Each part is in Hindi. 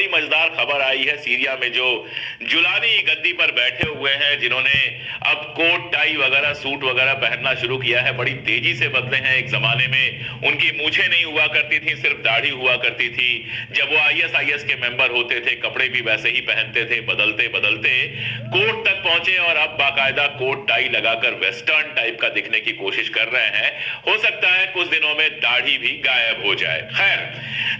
बड़ी मजेदार खबर आई है। सीरिया में जो जुलानी गद्दी पर बैठे हुए हैं, जिन्होंने अब कोट टाई वगैरह सूट वगैरह पहनना शुरू किया है, बड़ी तेजी से बदले हैं। एक जमाने में उनकी मूछें नहीं हुआ करती थी, सिर्फ दाढ़ी हुआ करती थी। जब वो आईएसआईएस के मेंबर होते थे, कपड़े भी वैसे ही पहनते थे। बदलते बदलते कोट तक पहुंचे और अब बाकायदा कोट टाई लगाकर वेस्टर्न टाइप का दिखने की कोशिश कर रहे हैं। हो सकता है कुछ दिनों में दाढ़ी भी गायब हो जाए। खैर,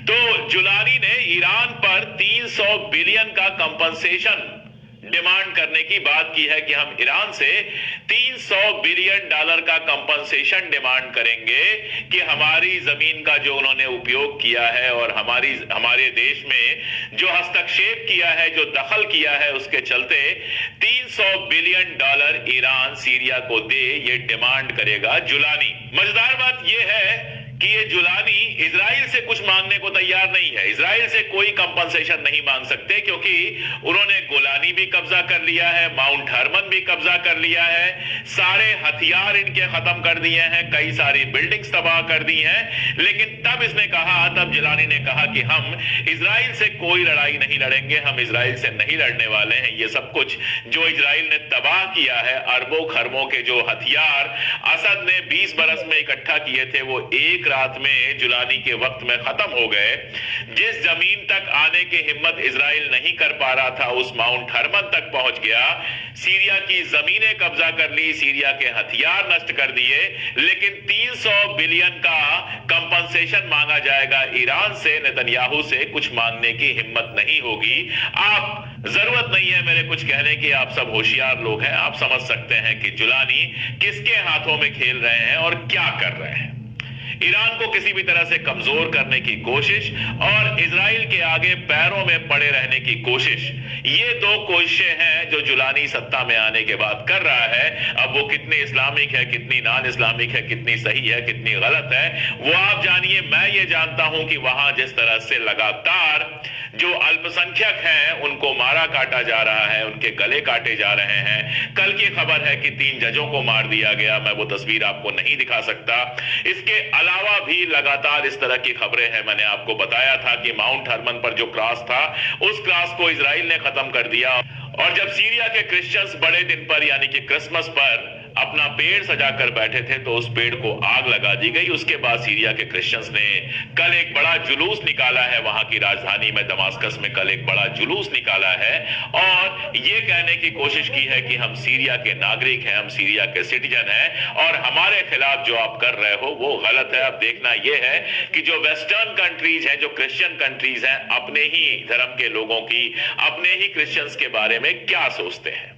तो जुलानी ने ईरान पर 300 बिलियन का कंपनसेशन डिमांड करने की बात की है कि हम ईरान से 300 बिलियन डॉलर का कंपनसेशन डिमांड करेंगे कि हमारी जमीन का जो उन्होंने उपयोग किया है और हमारे देश में जो हस्तक्षेप किया है, जो दखल किया है, उसके चलते 300 बिलियन डॉलर ईरान सीरिया को दे, ये डिमांड करेगा जुलानी। मजेदार बात यह है कि ये जुलानी इजराइल से कुछ मांगने को तैयार नहीं है। इजराइल से कोई कंपनसेशन नहीं मांग सकते, क्योंकि उन्होंने गोलानी भी कब्जा कर लिया है, माउंट हरमन भी कब्जा कर लिया है, सारे हथियार इनके खत्म कर दिए हैं, कई सारी बिल्डिंग्स तबाह कर दी हैं। लेकिन तब तब जुलानी ने कहा कि हम इजराइल से कोई लड़ाई नहीं लड़ेंगे, हम इजराइल से नहीं लड़ने वाले हैं। ये सब कुछ जो इजराइल ने तबाह किया है, अरबों खरबों के जो हथियार असद ने 20 बरस में इकट्ठा किए थे, वो एक रात में जुलानी के वक्त में खत्म हो गए। जिस जमीन तक आने की हिम्मत इजराइल नहीं कर पा रहा था, उस माउंट हरमन तक पहुंच गया, सीरिया की जमीनें कब्जा कर ली, सीरिया के हथियार नष्ट कर दिए। लेकिन 300 बिलियन का कंपनसेशन मांगा जाएगा ईरान से, नेतन्याहू से कुछ मांगने की हिम्मत नहीं होगी। आप जरूरत नहीं है मेरे कुछ कहने की, आप सब होशियार लोग हैं, आप समझ सकते हैं कि जुलानी किसके हाथों में खेल रहे हैं और क्या कर रहे हैं। ईरान को किसी भी तरह से कमजोर करने की कोशिश और इजराइल के आगे पैरों में पड़े रहने की कोशिश, ये दो कोशिशें हैं जो जुलानी सत्ता में आने के बाद कर रहा है। अब वो कितनी इस्लामिक है, कितनी नॉन इस्लामिक है, कितनी सही है, कितनी गलत है, वो आप जानिए। मैं ये जानता हूं कि वहां जिस तरह से लगातार जो अल्पसंख्यक हैं उनको मारा काटा जा रहा है, उनके गले काटे जा रहे हैं। कल की खबर है कि 3 जजों को मार दिया गया, मैं वो तस्वीर आपको नहीं दिखा सकता। इसके अलावा भी लगातार इस तरह की खबरें हैं। मैंने आपको बताया था कि माउंट हरमन पर जो क्रॉस था, उस क्रॉस को इजराइल ने खत्म कर दिया। और जब सीरिया के क्रिश्चियंस बड़े दिन पर यानी कि क्रिसमस पर अपना पेड़ सजाकर बैठे थे, तो उस पेड़ को आग लगा दी गई। उसके बाद सीरिया के क्रिश्चियंस ने कल एक बड़ा जुलूस निकाला है, वहां की राजधानी में दमास्कस में कल एक बड़ा जुलूस निकाला है और ये कहने की कोशिश की है कि हम सीरिया के नागरिक हैं, हम सीरिया के सिटीजन हैं और हमारे खिलाफ जो आप कर रहे हो वो गलत है। अब देखना यह है कि जो वेस्टर्न कंट्रीज हैं, जो क्रिश्चियन कंट्रीज हैं, अपने ही धर्म के लोगों की, अपने ही क्रिश्चियंस के बारे में क्या सोचते हैं।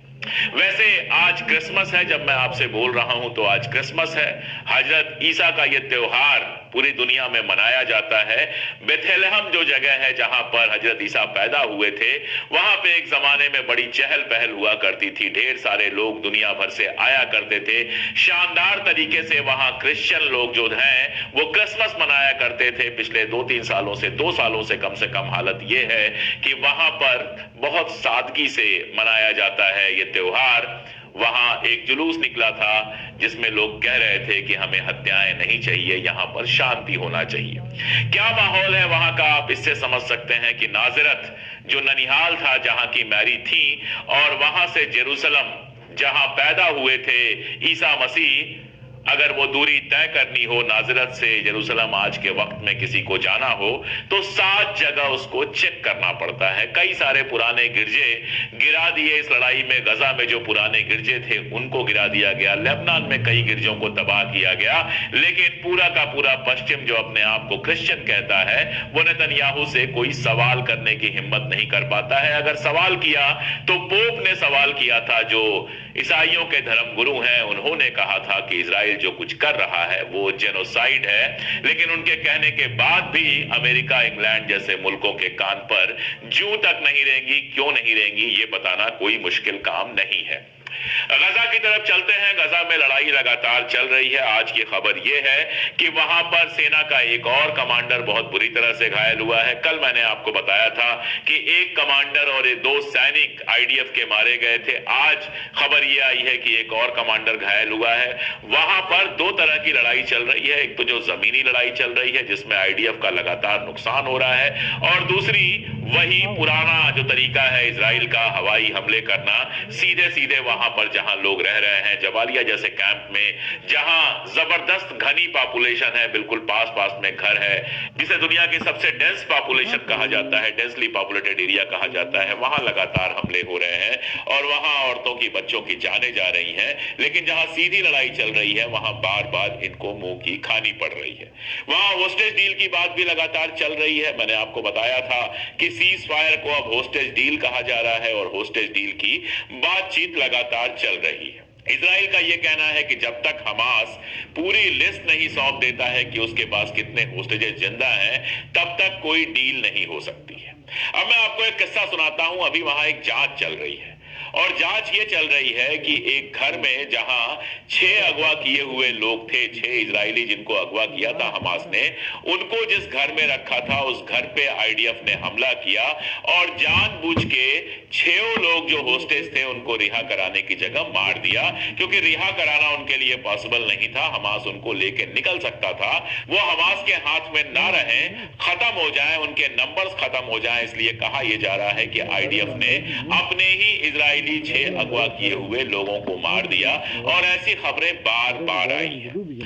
वैसे आज क्रिसमस है, जब मैं आपसे बोल रहा हूं तो आज क्रिसमस है। हजरत ईसा का यह त्योहार पूरी दुनिया में मनाया जाता है। बेथलेहम जो जगह है जहां पर हजरत ईसा पैदा हुए थे, वहां पे एक जमाने में बड़ी चहल पहल हुआ करती थी, ढेर सारे लोग दुनिया भर से आया करते थे। शानदार तरीके से वहां क्रिश्चियन लोग जो हैं वो क्रिसमस मनाया करते थे। पिछले 2-3 सालों से, 2 सालों से कम हालत ये है कि वहां पर बहुत सादगी से मनाया जाता है ये त्योहार। वहां एक जुलूस निकला था जिसमें लोग कह रहे थे कि हमें हत्याएं नहीं चाहिए, यहां पर शांति होना चाहिए। क्या माहौल है वहां का, आप इससे समझ सकते हैं कि नाजरत जो ननिहाल था, जहां की मैरी थी, और वहां से जेरूसलम जहां पैदा हुए थे ईसा मसीह, अगर वो दूरी तय करनी हो नाजरत से जेरूसलम आज के वक्त में किसी को जाना हो, तो 7 जगह उसको चेक करना पड़ता है। कई सारे पुराने गिरजे गिरा दिए इस लड़ाई में। गजा में जो पुराने गिरजे थे उनको गिरा दिया गया, लेबनान में कई गिरजों को तबाह किया गया। लेकिन पूरा का पूरा पश्चिम जो अपने आप को क्रिश्चियन कहता है, वो नेतन्याहू से कोई सवाल करने की हिम्मत नहीं कर पाता है। अगर सवाल किया तो पोप ने सवाल किया था, जो ईसाइयों के धर्म गुरु हैं, उन्होंने कहा था कि इजराइल जो कुछ कर रहा है वो जेनोसाइड है। लेकिन उनके कहने के बाद भी अमेरिका, इंग्लैंड जैसे मुल्कों के कान पर जूं तक नहीं रहेंगी। क्यों नहीं रहेंगी ये बताना कोई मुश्किल काम नहीं है। गजा की तरफ चलते हैं। गजा में लड़ाई लगातार चल रही है। आज की खबर यह है कि वहां पर सेना का एक और कमांडर बहुत बुरी तरह से घायल हुआ है। कल मैंने आपको बताया था कि एक कमांडर और 2 सैनिक आईडीएफ के मारे गए थे। आज खबर यह आई है कि एक और कमांडर घायल हुआ है। वहां पर 2 तरह की लड़ाई चल रही है। एक तो जो जमीनी लड़ाई चल रही है जिसमें आईडीएफ का लगातार नुकसान हो रहा है, और दूसरी वही पुराना जो तरीका है इजराइल का, हवाई हमले करना सीधे सीधे वहां पर जहां लोग रह रहे हैं, जबालिया जैसे कैंप में, जहां जबरदस्त घनी पॉपुलेशन है, बिल्कुल पास पास में घर है, जिसे दुनिया की सबसे डेंस पॉपुलेशन कहा जाता है, डेंसली पॉपुलेटेड एरिया कहा जाता है, वहां लगातार हमले हो रहे हैं और वहां औरतों की, बच्चों की जाने जा रही हैं। लेकिन जहां सीधी लड़ाई चल रही है वहां बार बार इनको मुंह की खानी पड़ रही है। वहां होस्टेज डील की बात भी लगातार चल रही है। मैंने आपको बताया था कि सीज फायर को अब होस्टेज डील कहा जा रहा है और होस्टेज डील की बातचीत लगातार चल रही है। इजराइल का यह कहना है कि जब तक हमास पूरी लिस्ट नहीं सौंप देता है कि उसके पास कितने होस्टेजेस जिंदा हैं, तब तक कोई डील नहीं हो सकती है। अब मैं आपको एक किस्सा सुनाता हूं। अभी वहां एक जांच चल रही है और जांच ये चल रही है कि एक घर में जहां 6 अगवा किए हुए लोग थे, 6 इजरायली जिनको अगवा किया था हमास ने, उनको जिस घर में रखा था उस घर पे आईडीएफ ने हमला किया और जानबूझ के 6 लोग जो होस्टेज थे उनको रिहा कराने की जगह मार दिया, क्योंकि रिहा कराना उनके लिए पॉसिबल नहीं था। हमास उनको लेके निकल सकता था, वो हमास के हाथ में ना रहे, खत्म हो जाए, उनके नंबर्स खत्म हो जाए, इसलिए कहा यह जा रहा है कि आईडीएफ ने अपने ही इजराइली 6 अगवा किए हुए लोगों को मार दिया और ऐसी खबरें बार बार आई हैं।